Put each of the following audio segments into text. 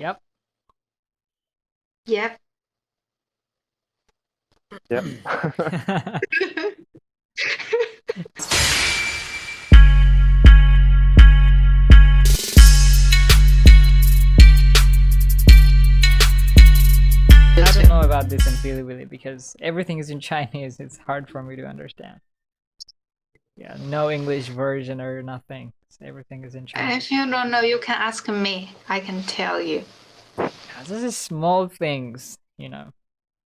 Yep. Yep. Yep. I don't know about this in Bilibili because everything is in Chinese. It's hard for me to understand. Yeah, no English version or nothing. Everything is in Chinese. If you don't know, you can ask me. I can tell you. Yeah, this is small things, you know.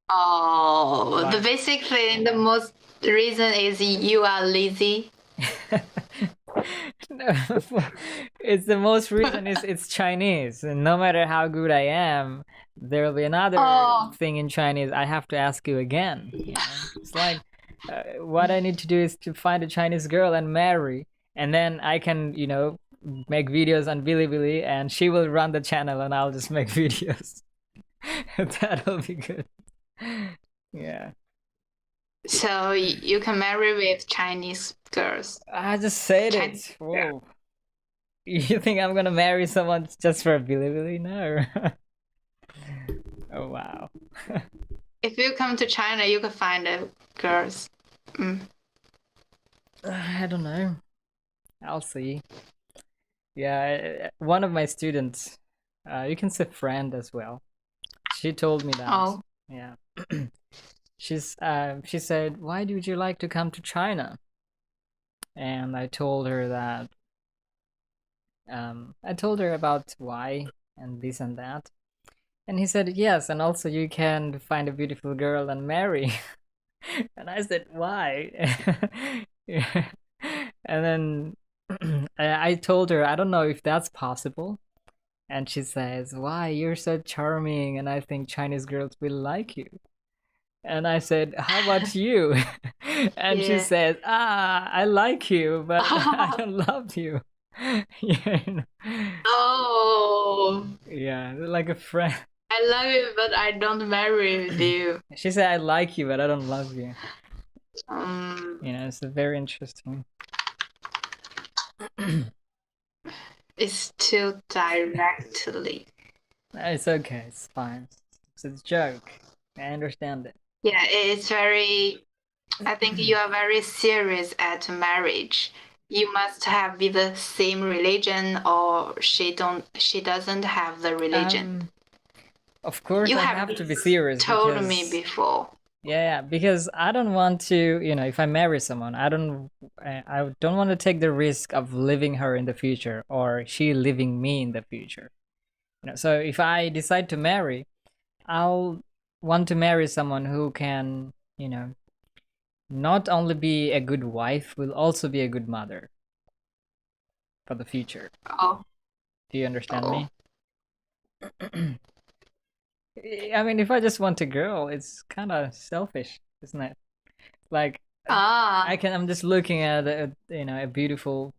Oh, the Like- basic thing, the most reason is you are lazy. No, it's the most reason is it's Chinese. And no matter how good I am, there will be another Oh. thing in Chinese. I have to ask you again. You know? It's like what I need to do is to find a Chinese girl and marry, and then I can, you know, make videos on Bilibili, and she will run the channel, and I'll just make videos. That'll be good. Yeah. So you can marry with Chinese girls. I just said it. Whoa. You think I'm gonna marry someone just for Bilibili? No. Oh wow. If you come to China, you can find girls. I don't know. I'll see. Yeah, one of my students, you can say friend as well. She told me that. Oh. Yeah. She said, "Why would you like to come to China?" And I told her that. I told her about why and this and that, and he said yes, and also you can find a beautiful girl and marry. And I said, why? Yeah. And then I told her, I don't know if that's possible. And she says, why? You're so charming, and I think Chinese girls will like you. And I said, how about you? And she Yeah. says, I like you, but I don't love you. Yeah, you know. Oh. Yeah, like a friend. I love you, but I don't marry with you. She said, I like you, but I don't love you. Um, You know, it's very interesting. it's too directly. It's okay, it's fine. It's a joke. I understand it. Yeah, it's very. I think you are very serious at marriage. You must have be the same religion, or she doesn't have the religion. Of course, You I have have to be serious. Told because, me before. Yeah, because I don't want to, you know, if I marry someone, I don't want to take the risk of leaving her in the future or she leaving me in the future. You know, so if I decide to marry, I'll want to marry someone who can, you know, not only be a good wife, will also be a good mother for the future. Oh. Do you understand me? I mean, if I just want a girl, it's kind of selfish, isn't it? Like, I'm just looking at a beautiful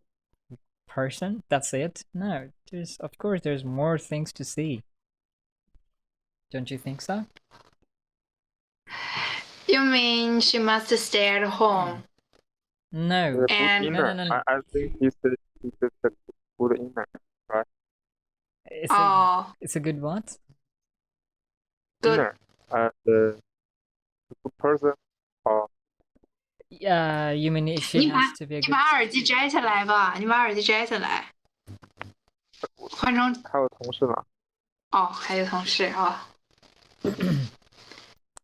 person. That's it. No, of course there's more things to see. Don't you think so? You mean she must stay at home? No. And No. I think he's a good inner, right? It's a good what? Good. Inner. The good person. You mean she has to be a good... 你把耳机摘下来吧，你把耳机摘下来。换成还有同事呢。哦，还有同事哦。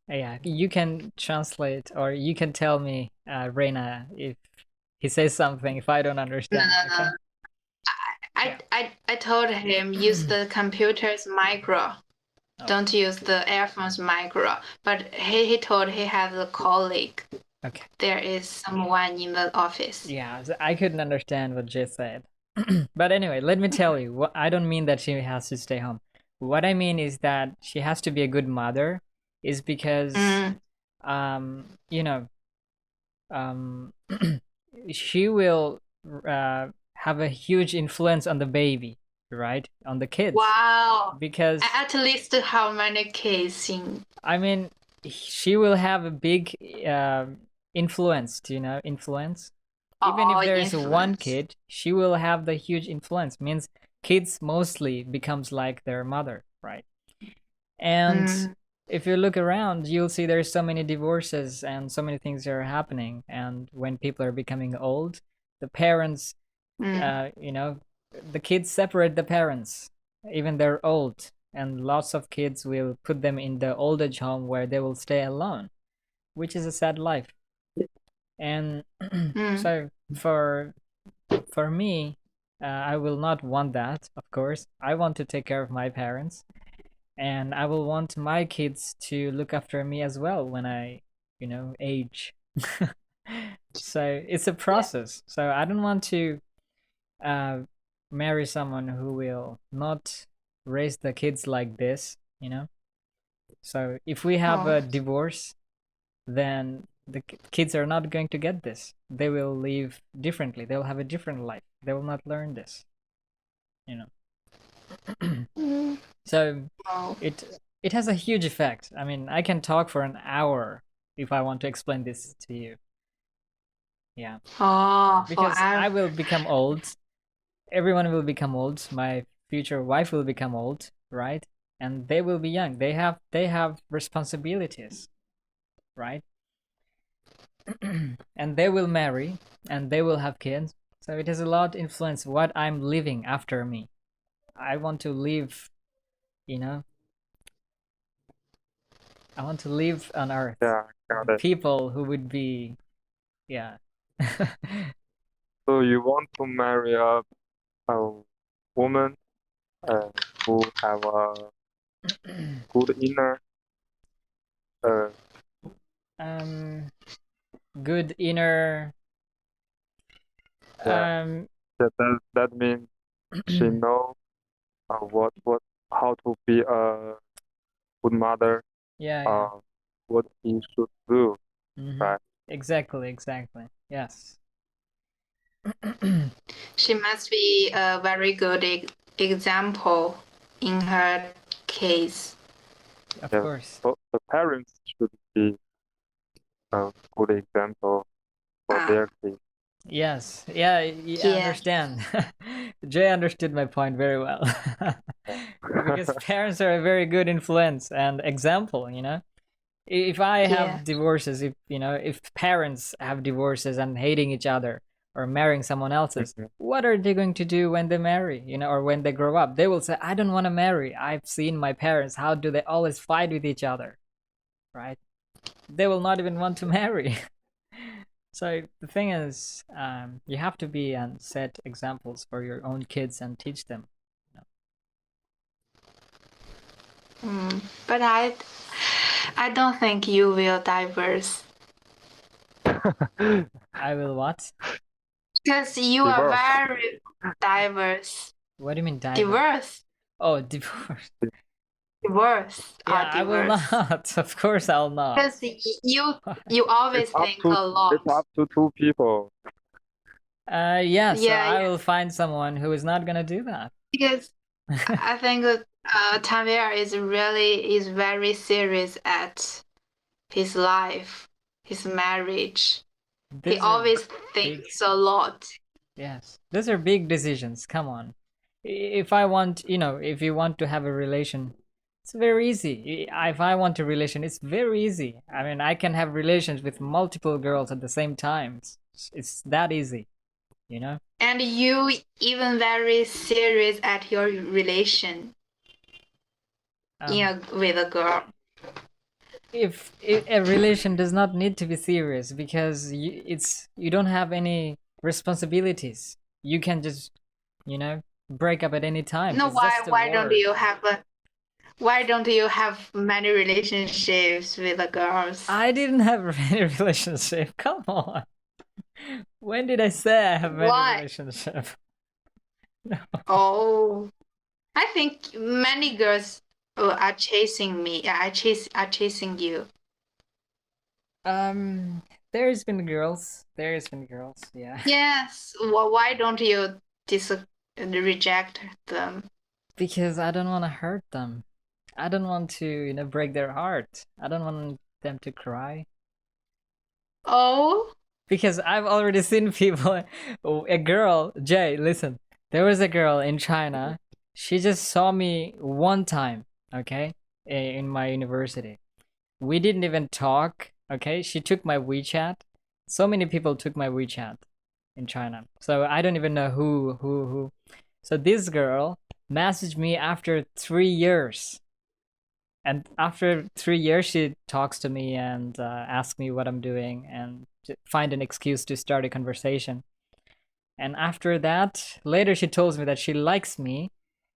Yeah, you can translate or you can tell me, Reina, if he says something if I don't understand. No. Okay? I told him use the computer's micro. Don't use the earphones micro. But he told he has a colleague. Okay. There is someone in the office. Yeah, I couldn't understand what Jay said. But anyway, let me tell you, I don't mean that she has to stay home. What I mean is that she has to be a good mother, is because, she will have a huge influence on the baby, right? On the kids. Wow. Because at least how many kids in? I mean, she will have a big influence. Do you know influence? Even if there is one kid, she will have the huge influence. Means kids mostly becomes like their mother, right? And if you look around, you'll see there's so many divorces and so many things are happening. And when people are becoming old, the parents, you know, the kids separate the parents, even they're old. And lots of kids will put them in the old age home where they will stay alone, which is a sad life. And so for me, I will not want that, of course. I want to take care of my parents, and I will want my kids to look after me as well when I, age. So it's a process. So I don't want to uh, marry someone who will not raise the kids like this, So if we have a divorce, then the kids are not going to get this. They will live differently. They'll have a different life. They will not learn this, So it has a huge effect. I mean, I can talk for an hour if I want to explain this to you. Yeah. Because I will become old. Everyone will become old. My future wife will become old, right? And they will be young. They have responsibilities, right? And they will marry and they will have kids. So it has a lot of influence what I'm living after me. I want to live, I want to live on Earth. Yeah, got it. People who would be, yeah. So you want to marry a woman who have a good inner, good inner. Yeah. That means she know how to be a good mother, Yeah. what he should do, right? Exactly. Yes. She must be a very good example in her case. Of Yeah. course. So the parents should be a good example for their kids. Yes. Yeah, I understand. Jay understood my point very well. Because parents are a very good influence and example, If I have divorces, if parents have divorces and hating each other or marrying someone else's, what are they going to do when they marry, or when they grow up? They will say, I don't want to marry. I've seen my parents. How do they always fight with each other? Right? They will not even want to marry. So the thing is, you have to be and set examples for your own kids and teach them. But I don't think you will divorce. I will what? Because you are very diverse. What do you mean diverse? Oh, divorce. Divorce. Yeah, I will not. Of course, I'll not. Because you always think a lot. It's up to two people. Yeah, so I will find someone who is not gonna do that. Because I think Tanvir is very serious at his life, his marriage. He always thinks a lot. Yes, those are big decisions. Come on. If I want, if you want to have a relation, it's very easy. If I want a relation, it's very easy. I mean, I can have relations with multiple girls at the same time. It's that easy, And you even very serious at your relation with a girl. If a relation does not need to be serious because you don't have any responsibilities, you can just break up at any time. No, why don't you have many relationships with the girls? I didn't have any relationship. Come on. When did I say I have many relationship? No. Oh, I think many girls are chasing me. Are chasing you. There's been girls. Yeah. Yes. Well, why don't you reject them? Because I don't want to hurt them. I don't want to, break their heart. I don't want them to cry. Oh. Because I've already seen people, a girl, Jay, listen. there was a girl in China. She just saw me one time, okay, in my university. We didn't even talk, okay? She took my WeChat. So many people took my WeChat in China. So I don't even know who. So this girl messaged me after 3 years. And after 3 years, she talks to me and asks me what I'm doing and find an excuse to start a conversation. And after that, later she tells me that she likes me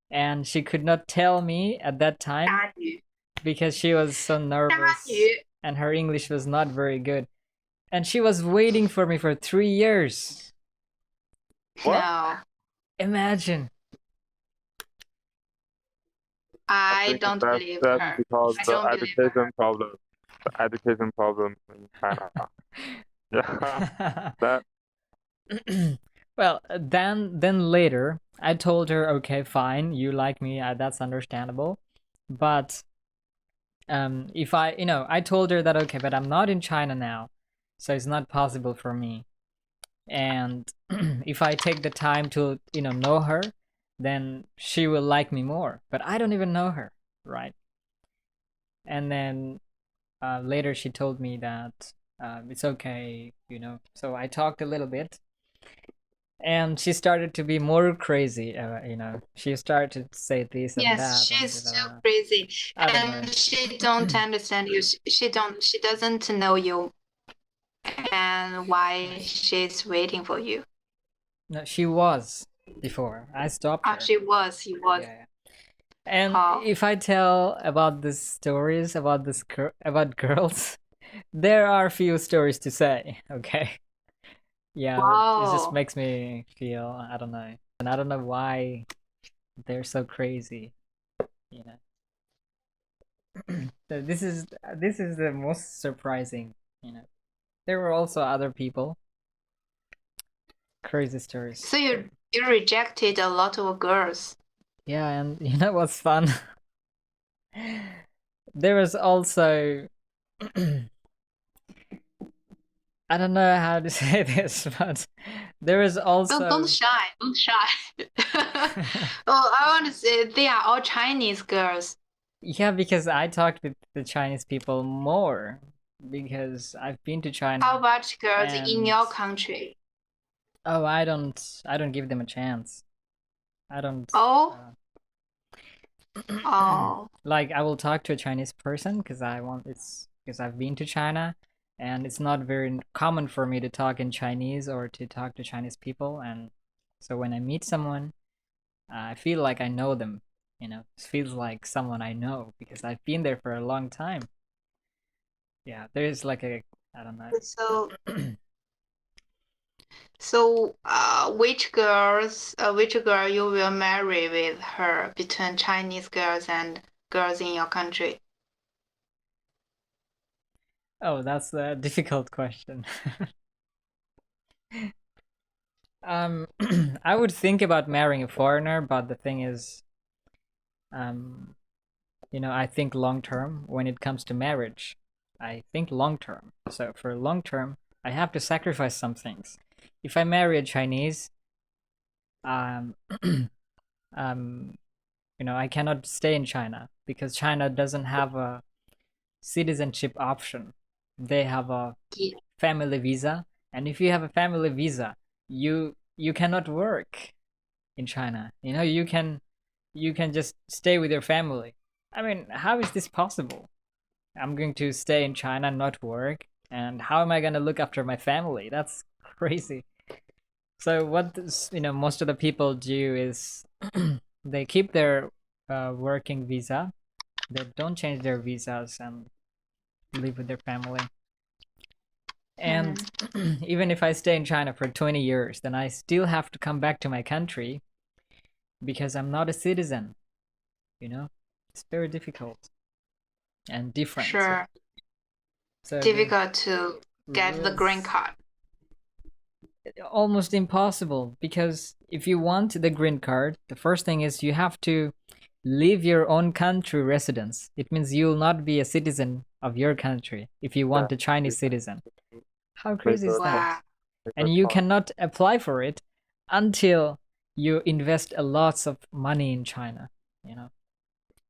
and she could not tell me at that time 渣女， because she was so 渣 nervous 女， and her English was not very good. And she was waiting for me for 3 years. What? No, Imagine. I think don't that's, believe that's her. because I the don't believe her. education problem. The education problem in China. Yeah. That Well, then later I told her, okay, fine, you like me, that's understandable, but if I told her that, okay, but I'm not in China now, so it's not possible for me, and if I take the time to know her, then she will like me more, but I don't even know her, right? And then later she told me that it's okay, so I talked a little bit, and she started to be more crazy. She started to say this and Yes, that. she's and, too crazy, I don't know. and she don't understand you. She doesn't know you, and why she's waiting for you. No, she was before. I stopped her. He was. Yeah. And Oh. if I tell about the stories about about girls, there are few stories to say. Okay. Yeah, it just Wow. makes me feel, I don't know, and I don't know why they're so crazy. So this is the most surprising. There were also other people. Crazy stories. So you rejected a lot of girls. Yeah, and you know what's fun? There was also I don't know how to say this, but there is also Don't shy. Oh, I want to say they are all Chinese girls. Yeah, because I talked with the Chinese people more because I've been to China. How about girls in your and- country? Oh, I don't give them a chance. I don't. Oh. Oh. Like I will talk to a Chinese person because because I've been to China, and it's not very common for me to talk in Chinese or to talk to Chinese people, and so when I meet someone, I feel like I know them. It feels like someone I know because I've been there for a long time. Yeah, there's like I don't know. So, which girl you will marry with her between Chinese girls and girls in your country? Oh, that's a difficult question. I would think about marrying a foreigner, but the thing is, I think long term when it comes to marriage. I think long term. So for long term, I have to sacrifice some things. If I marry a Chinese, I cannot stay in China because China doesn't have a citizenship option. They have a family visa, and if you have a family visa, you cannot work in China. You can just stay with your family. I mean, how is this possible? I'm going to stay in China, not work, and how am I going to look after my family? That's crazy. So what most of the people do is they keep their working visa. They don't change their visas and live with their family. And even if I stay in China for 20 years, then I still have to come back to my country because I'm not a citizen. It's very difficult and different. Sure. So difficult to get the green card. Almost impossible, because if you want the green card, the first thing is you have to leave your own country residence. It means you'll not be a citizen of your country if you want a Chinese citizen. How crazy is that? And you cannot apply for it until you invest a lots of money in China, you know.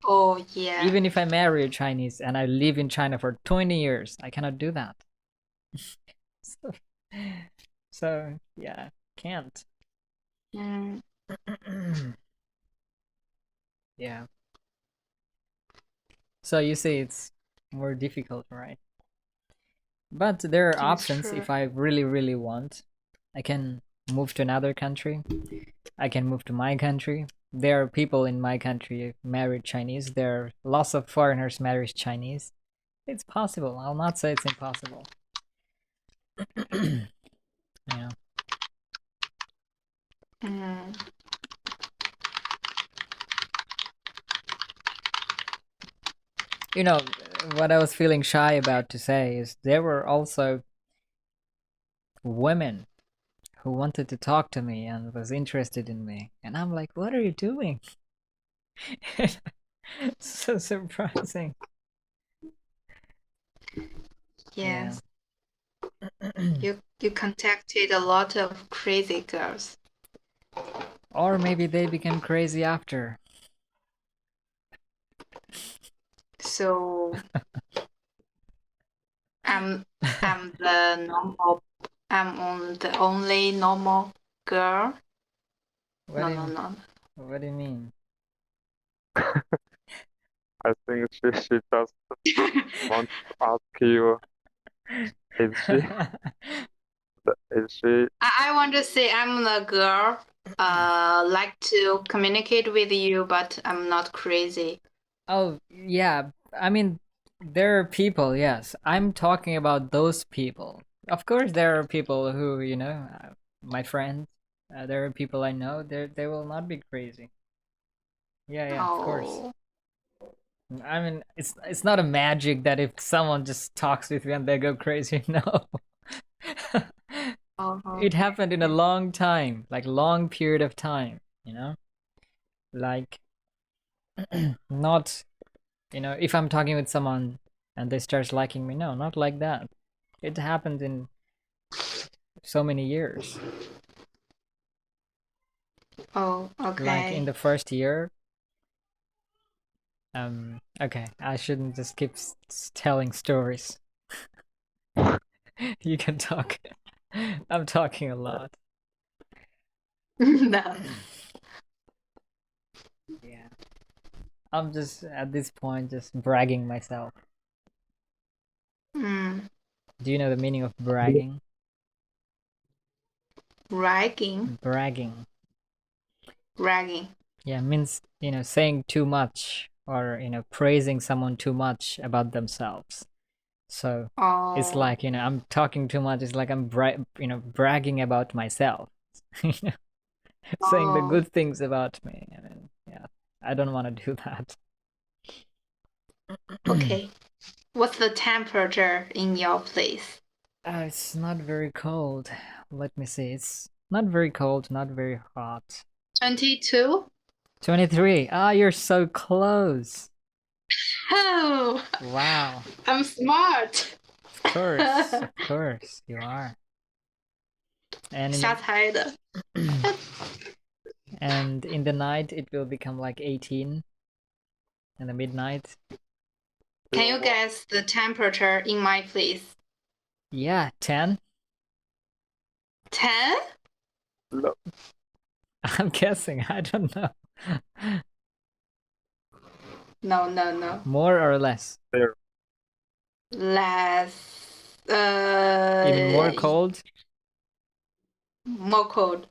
Oh, yeah. Even if I marry a Chinese and I live in China for 20 years, I cannot do that. so, so yeah, can't. Mm, Yeah. So you see, it's more difficult, right? But there are that's options true. if I really, really want. I can move to another country. I can move to my country. There are people in my country married Chinese. There are lots of foreigners married Chinese. It's possible. I'll not say it's impossible. Yeah. Mm, You know, what I was feeling shy about to say is there were also women who wanted to talk to me and was interested in me. And I'm like, what are you doing? So surprising. yes. You contacted a lot of crazy girls. Or maybe they became crazy after. So I'm the normal. I'm the only normal girl. What No, do no, you, no. what do you mean? I think she just want to ask you, is she I want to say I'm the girl. Like to communicate with you, but I'm not crazy. Oh, yeah. I mean, there are people, yes. I'm talking about those people. Of course, there are people who, my friends, there are people I know, they will not be crazy. Yeah, yeah, of course. Oh, I mean, it's not a magic that if someone just talks with you and they go crazy. No. oh, It happened in a long time, like long period of time, Like not, if I'm talking with someone and they start liking me, no, not like that. It happened in so many years. oh, Like in okay. the first year. Okay, I shouldn't just keep telling stories. You can talk. I'm talking a lot. No. Yeah. I'm just at this point just bragging myself. Mm, Do you know the meaning of bragging? ragging, Bragging. ragging. Yeah, means, saying too much or, praising someone too much about themselves. So it's Oh, like, I'm talking too much. It's like I'm bragging about myself. Saying the oh, good things about me. I mean, yeah, I don't want to do that. okay. What's the temperature in your place? It's not very cold. Let me see. It's not very cold, not very hot. 22? 23. Ah, you're so close. Oh, Wow. I'm smart. Of course, you are. And in 瞎猜的. and in the night, it will become like 18 in the midnight. Can you guess the temperature in my place? Yeah, 10. 10? No, I'm guessing. I don't know. No, no, no. More or less? there. Less. Even more cold? More cold.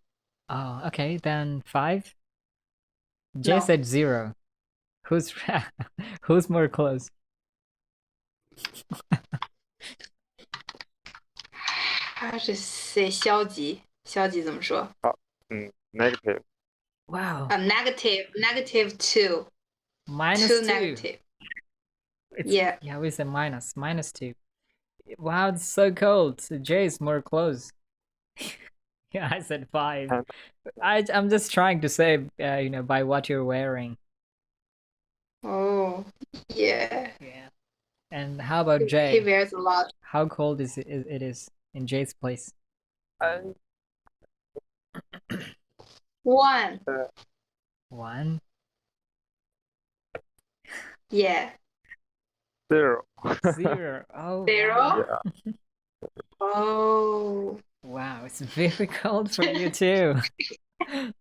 Oh, okay, then 5. Jay No. said 0. Who's who's more close? 它是 say 消极，消极怎么说？ Negative. Wow, Negative 2. minus 2 2. negative. It's, Yeah. yeah, we said minus 2. Wow, it's so cold. So Jay is more close. Yeah, I said 5. And I'm just trying to say, by what you're wearing. Oh, yeah. Yeah. And how about He Jay? wears a lot. How cold is it is in Jay's place? I 1. 1. Yeah. 0. 0. Oh, 0. wow. Yeah. Oh. Wow, it's very cold for you too. Wow.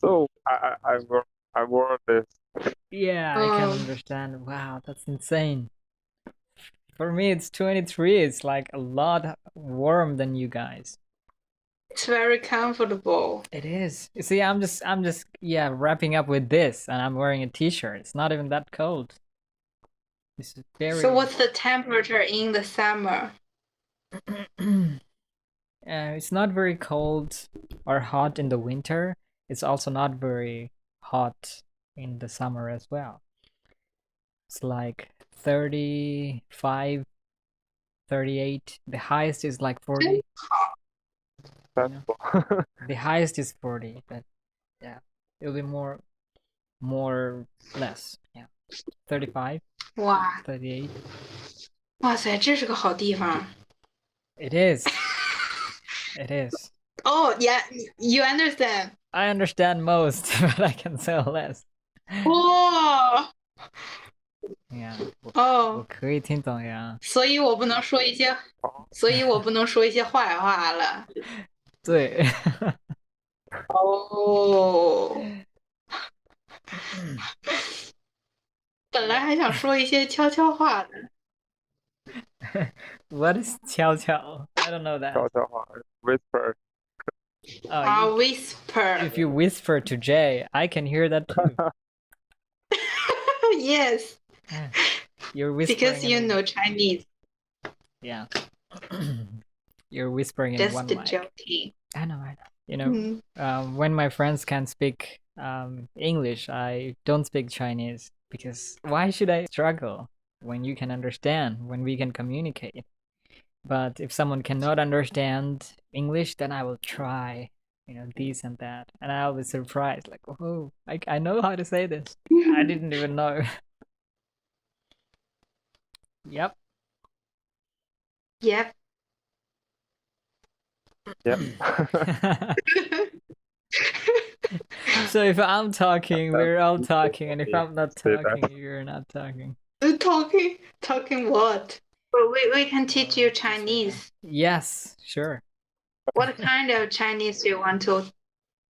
So I wore this. Yeah, I can Oh, understand. Wow, that's insane. For me, it's 23. It's like a lot warm than you guys. it's very comfortable. It is. You see, yeah, wrapping up with this, and I'm wearing a t-shirt. It's not even that cold. This is very. So what's the temperature in the summer? It's not very cold or hot in the winter. It's also not very hot in the summer as well. It's like 35, 38. The highest is like 40. That's Yeah. all. The highest is 40, but yeah, it'll be less. Yeah, 35, 哇 38. 哇塞，这是个好地方。 It is. It is. Oh yeah, you understand? I understand most, but I can say less. 哇 Yeah, 我哦，可以听懂呀。所以我不能说一些，所以我不能说一些坏话了。对。哦，本来还想说一些悄悄话的。What is 悄悄? I don't know that. 悄悄话 whisper. Oh, I'll whisper. if you whisper to Jay, I can hear that too. Yes, You're whispering. because you know Chinese. Yeah. You're whispering in Just one mic. joking. I know. You know, when my friends can speak English, I don't speak Chinese because why should I struggle when you can understand, when we can communicate? But if someone cannot understand English, then I will try, you know, this and that. And I'll be surprised, like, oh, I know how to say this. I didn't even know. Yep. Yep. Yeah. So if I'm talking, we're all talking, and if I'm not talking, you're not talking. Talking what? Well, we can teach you Chinese. Yes, sure. What kind of Chinese do you want to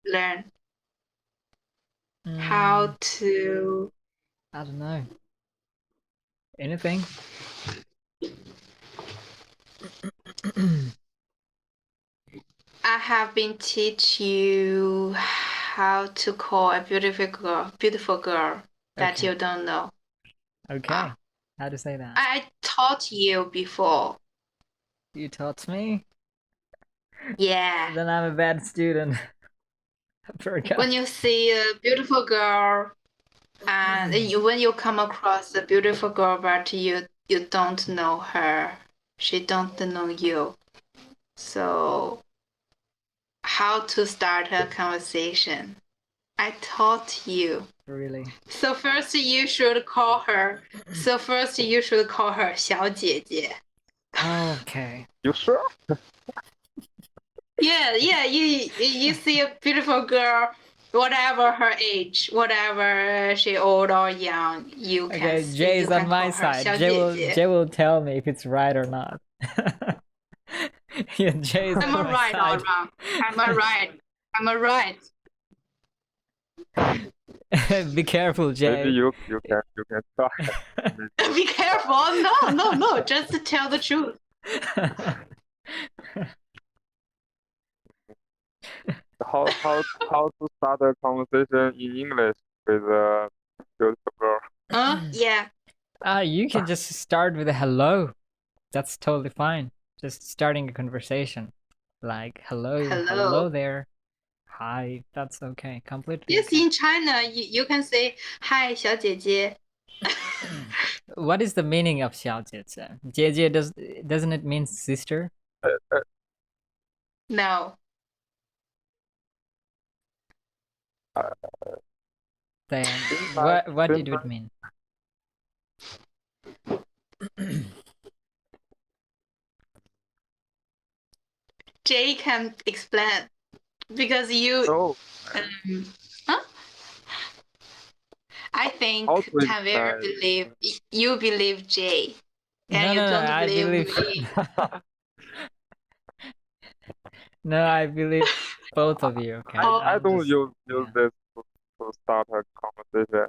learn? How to... I don't know. Anything? I have been teach you how to call a beautiful girl that Okay. you don't know. Okay. How to say that? I taught you before. You taught me? Yeah. Then I'm a bad student. I forgot. When you see a beautiful girl and when you come across a beautiful girl but you don't know her, she don't know you. So how to start a conversation? I taught you. Really? So first you should call her. 小姐姐. Okay. You sure? Yeah. You see a beautiful girl, whatever her age, whatever she old or young, you can. Okay, Jay is on my side. Jay will tell me if it's right or not. Yeah, Jay is on Am I my right side. or wrong? Am I right? Am I right? Be careful, Maybe Jay. you can try. Be careful. No. Just tell the truth. How to start a conversation in English with a beautiful girl? Yeah. You can just start with a hello. That's totally fine. Just starting a conversation. Like, hello there. Hi, that's okay. Completely. Yes, okay. in China, you can say hi, 小姐姐. What is the meaning of 小姐姐? 姐姐 doesn't it mean sister? No. Then what did it mean? Jay can explain. because you. No, Huh? I think how to Tanvir explain? you believe Jay, No, and you no, no. don't I believe believe. me. No, I believe both of you. Okay. Oh. I I'm don't just. use Yeah. this to start a conversation.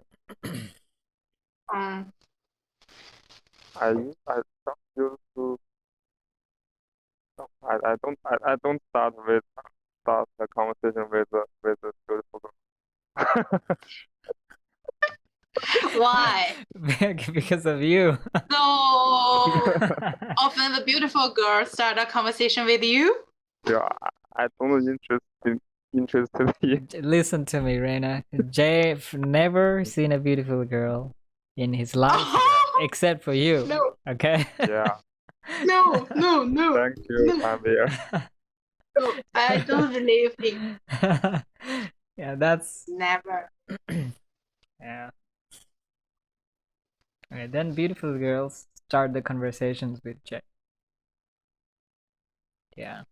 Um, I don't use to. No, I don't start a conversation with a beautiful girl. why? Because of you. So often the beautiful girl start a conversation with you. Yeah, I don't interested in. Listen to me, Reina. Jay never seen a beautiful girl in his life except for you. No, Okay. Yeah, no. thank you, Tanvir. No, I don't believe him. Yeah, that's Never. yeah. Okay, then beautiful girls start the conversations with Jay. Yeah.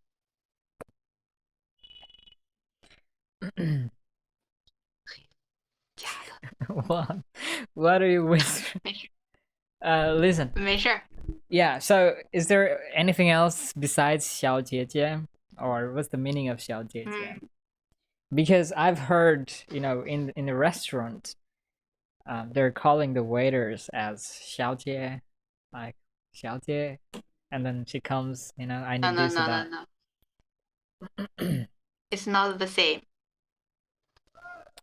what? What are you whispering? Listen. 没事儿。 Yeah. So, is there anything else besides 小姐姐, or what's the meaning of 小姐姐? Because I've heard, in the restaurant, they're calling the waiters as 小姐, like 小姐, and then she comes, I No, need no, this and no, that. no, no. It's not the same.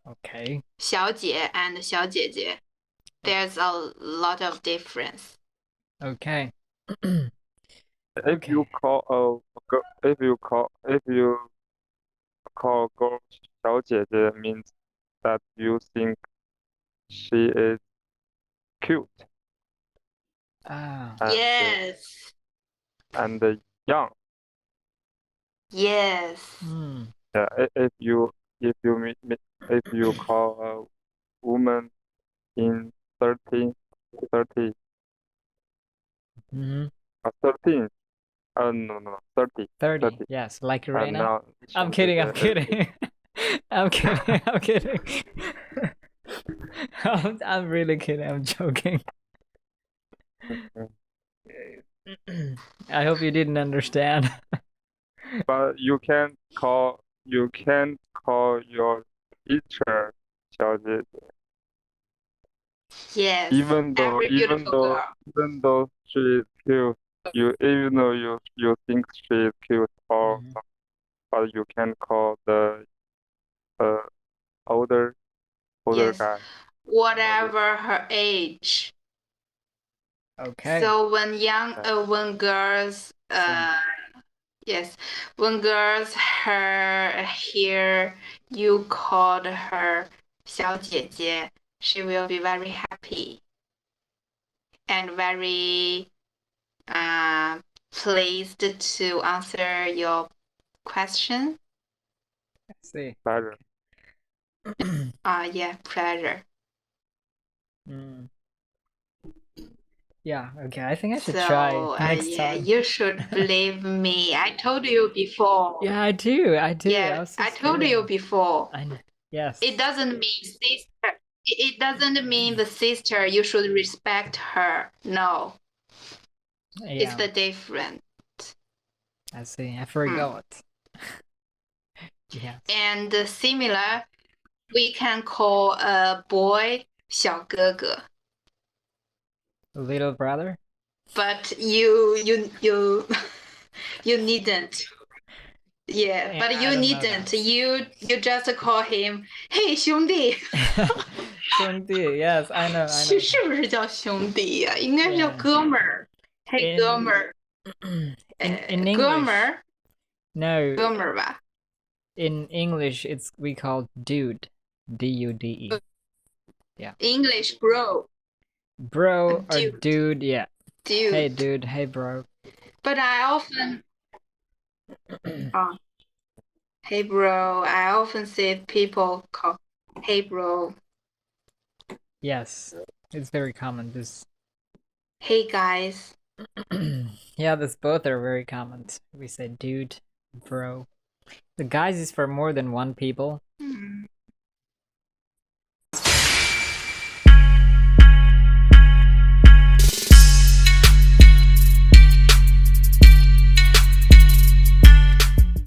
Okay. 小姐 and 小姐姐. There's a lot of difference. Okay. If you call if you call a girl 小姐姐 means that you think she is cute Ah. Yes. and young. Yes. Yeah, if you call a woman in 13, 30, Mm-hmm. 13, no, 30, 30. Yes, like and Reina. now I'm kidding. I'm kidding. I'm kidding. I'm kidding. I'm really kidding. I'm joking. I hope you didn't understand. But you can call your teacher 小姐姐 Yes. even Every beautiful girl. she is cute, even though you think she is cute or Mhm. but you can call the older Yes. guy. Whatever her age. Okay. So when girls yes, when girls hear you called her 小姐姐, she will be very happy and very pleased to answer your question. I see. Pleasure. Yeah, pleasure. Mm. Yeah, okay. I think I should So try next yeah, time. you should believe me. I told you before. Yeah, I do. I do. Yeah, was so I told you scared. before. I know. Yes. It doesn't mean sister. It doesn't mean the sister. You should respect her. No, it's Yeah, the different. I see. I forgot. Yes. And similar, we can call a boy 小哥哥. Little brother? But you you needn't. Yeah, but I you don't know needn't. that. You just call him Hey 兄弟. 兄弟, yes, I know. 是不是叫兄弟呀？应该是叫 Yeah. 哥们儿。嘿， In- 哥们儿， In 哥 English, 们儿， no, 哥们儿吧。 in English, we call dude, D-U-D-E. Yeah. English bro, Bro or Dude. dude, yeah. dude. Hey, dude. Hey, bro. But I often, hey bro. I often see people call hey bro, Yes, it's very common. This, hey guys. yeah, this both are very common. We say dude, bro. The guys is for more than one people. Mm.